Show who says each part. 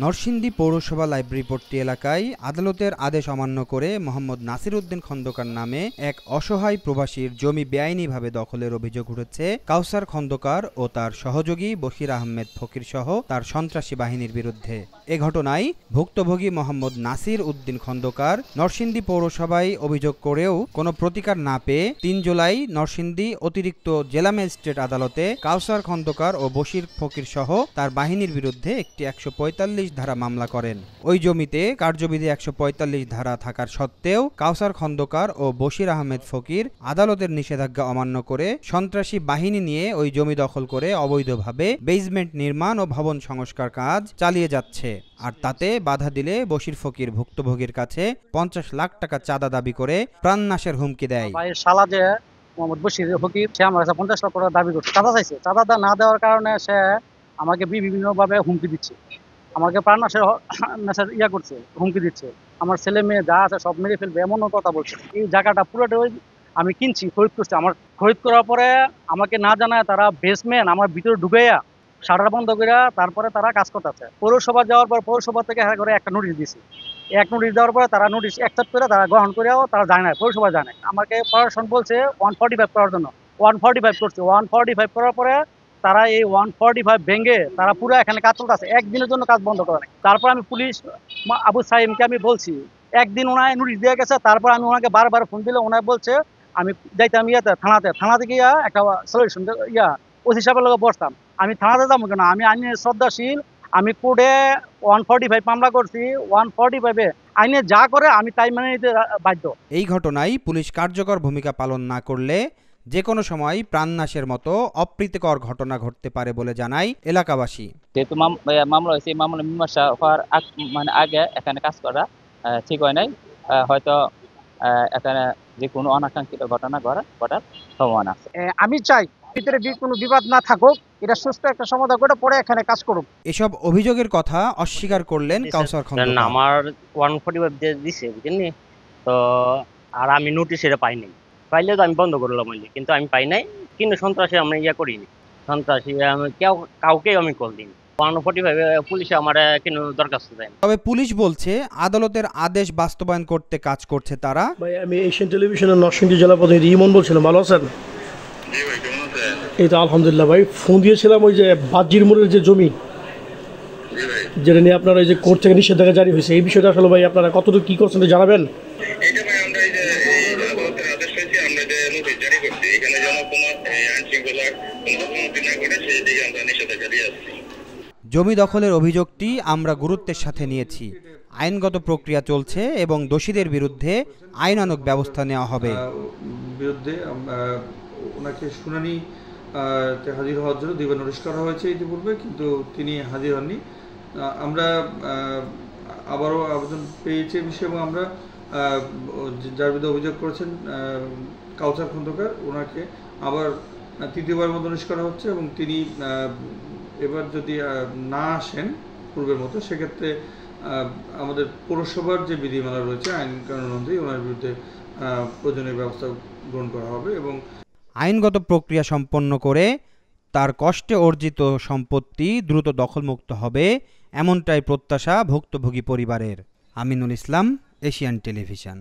Speaker 1: নরসিংদী পৌরসভা লাইব্রেরিপট্টি এলাকায় আদালতের আদেশ অমান্য করে মোহাম্মদ নাসির উদ্দিন খন্দকার নামে এক অসহায় প্রবাসীর জমি বেআইনিভাবে দখলের অভিযোগ উঠেছে কাউসার খন্দকার ও তার সহযোগী বশির আহমেদ ফকির সহ তার সন্ত্রাসী বাহিনীর বিরুদ্ধে। এ ঘটনায় ভুক্তভোগী মোহাম্মদ নাসির উদ্দিন খন্দকার নরসিংদী পৌরসভায় অভিযোগ করেও কোনো প্রতিকার না পেয়ে ৩ জুলাই নরসিংদী অতিরিক্ত জেলা ম্যাজিস্ট্রেট আদালতে কাউসার খন্দকার ও বশির ফকির সহ তার বাহিনীর বিরুদ্ধে একটি ১৪৫ ধারা মামলা করেন। ওই জমিতে কার্যবিধি ১৪৫ ধারা থাকার সত্ত্বেও কাউসার খন্দকার ও বশির আহমেদ ফকির আদালতের নিষেধাজ্ঞা অমান্য করে সন্ত্রাসী বাহিনী নিয়ে ওই জমি দখল করে অবৈধভাবে বেসমেন্ট নির্মাণ ও ভবন সংস্কার কাজ চালিয়ে যাচ্ছে। আর তাতে বাধা দিলে বশির ফকির ভুক্তভোগীর কাছে ৫০ লাখ টাকা চাঁদা দাবি করে প্রাণনাশের হুমকি দেয়।
Speaker 2: মোহাম্মদ বশির ফকির সে আমার কাছে ৫০ লাখ টাকা দাবি করছে, চাঁদা চাইছে। চাঁদা না দেওয়ার কারণে সে আমাকে বিভিন্নভাবে হুমকি দিচ্ছে, আমাকে প্রাণনাশের করছে, হুমকি দিচ্ছে। আমার ছেলে মেয়ে যা আছে সব মেরে ফেলবে এমনও কথা বলছে। এই জায়গাটা পুরোটাই আমি কিনছি, খরিদ করছি। আমার খরিদ করার পরে আমাকে না জানায় তারা বেসমেন্ট আমার ভিতরে ঢুকাইয়া শাটার বন্ধ করে তারপরে তারা কাজ করতেছে। পৌরসভা যাওয়ার পর পৌরসভা থেকে করে একটা নোটিশ দিয়েছে। এক নোটিশ দেওয়ার পরে তারা নোটিশ অ্যাকসেপ্ট করে তারা গ্রহণ করেও তারা যায় না, পৌরসভা যায় না। আমাকে প্রশাসন বলছে 145 করার জন্য, 145 করছে। 145 করার পরে তারা এই 145 ভেঙে তারা পুরো এখানে কাজ চলতেছে, একদিনের জন্য কাজ বন্ধ করে নাই। তারপর আমি পুলিশ আবু সাইমকে আমি বলছি, একদিন ওনায় নোটিশ দিয়ে গেছে। তারপর আমি ওনাকে বারবার ফোন দিলে ওনায় বলছে আমি যাইতাম থানাতে গিয়া একটা সলিউশন ওসি সাহেবের লগে বসতাম। আমি থানাতে যাবো কেন? আমি আইনের শ্রদ্ধাশীল, আমি কোর্টে 145 মামলা করছি। 145 আইনে যা করে আমি তাই মানে নিতে বাধ্য।
Speaker 1: এই ঘটনায় পুলিশ কার্যকর ভূমিকা পালন না করলে যে কোনো সময় প্রাণনাশের মতো অপ্রীতিকর ঘটনা ঘটতে পারে বলে জানায় এলাকাবাসী।
Speaker 3: যেহেতু মামলা হয়েছে, মামলা মীমাংসা হওয়ার আগে এখানে কাজ করা ঠিক হয় নাই। হয়তো এখানে যে কোনো অনাকাঙ্ক্ষিত ঘটনা ঘটার সম্ভাবনা আছে।
Speaker 2: আমি চাই ভিতরে কোনো বিবাদ না থাকুক, এটা সুস্থ একটা সমাধান করে পরে এখানে কাজ করুক।
Speaker 1: এসব অভিযোগের কথা অস্বীকার করলেন কাউসার খন্দকার।
Speaker 4: আমার 145 দিয়ে দিছে, বুঝলেন? তো আর আমি নোটিশ এটা পাইনি, পাইলে তো আমি বন্ধ করলাম, কিন্তু আমি পাই নাই। কিন্তু সন্ত্রাসী আমরা করিনি, সন্ত্রাসী আমি কাউকে আমি কল দিইনি। 145 পুলিশে আমার কোনো দরখাস্ত দেয়।
Speaker 1: তবে পুলিশ বলছে আদালতের আদেশ বাস্তবায়ন করতে কাজ করছে তারা।
Speaker 5: ভাই আমি এশিয়ান টেলিভিশনের নরসিংদী জেলা প্রতিনিধি ইমন বলছিলাম। ভালো আছেন? এই তো আলহামদুলিল্লাহ ভাই। ফোন দিয়েছিলাম ওই যে বাজির মোড়ের যে জমি, যেটা নিয়ে আপনারা ওই যে কোর্ট থেকে নিষেধাজ্ঞা জারি হয়েছে, এই বিষয়টা আসলে ভাই আপনারা কতটুকু কি করছেন জানাবেন?
Speaker 1: জমি দখলের অভিযোগটি আমরা গুরুত্বের সাথে নিয়েছি। আইনগত প্রক্রিয়া চলছে এবং দোষীদের বিরুদ্ধে আইনানুগ ব্যবস্থা নেওয়া হবে।
Speaker 6: বিরুদ্ধে ওনাকে শুনানি হাজির হওয়ার জন্য 2 বার নোটিশ করা হয়েছে ইতিপূর্বে, কিন্তু তিনি হাজির হননি। আমরা আবারও আবেদন পেয়েছি বিষয়ে, এবং আমরা যার বিরুদ্ধে অভিযোগ করেছেন কাউসার খন্দকার, ওনাকে আবার 3বার মতো নোটিশ করা হচ্ছে। এবং তিনি এবার যদি না আসেন পূর্বের মতো, সেক্ষেত্রে আমাদের পৌরসভার যে বিধিমালা রয়েছে আইন কানুন অনুযায়ী ওনার বিরুদ্ধে প্রয়োজনীয় ব্যবস্থা গ্রহণ করা হবে এবং
Speaker 1: আইনগত প্রক্রিয়া সম্পন্ন করে তার কষ্টে অর্জিত সম্পত্তি দ্রুত দখলমুক্ত হবে, এমনটাই প্রত্যাশা ভুক্তভোগী পরিবারের। Aminul Islam, Asian television.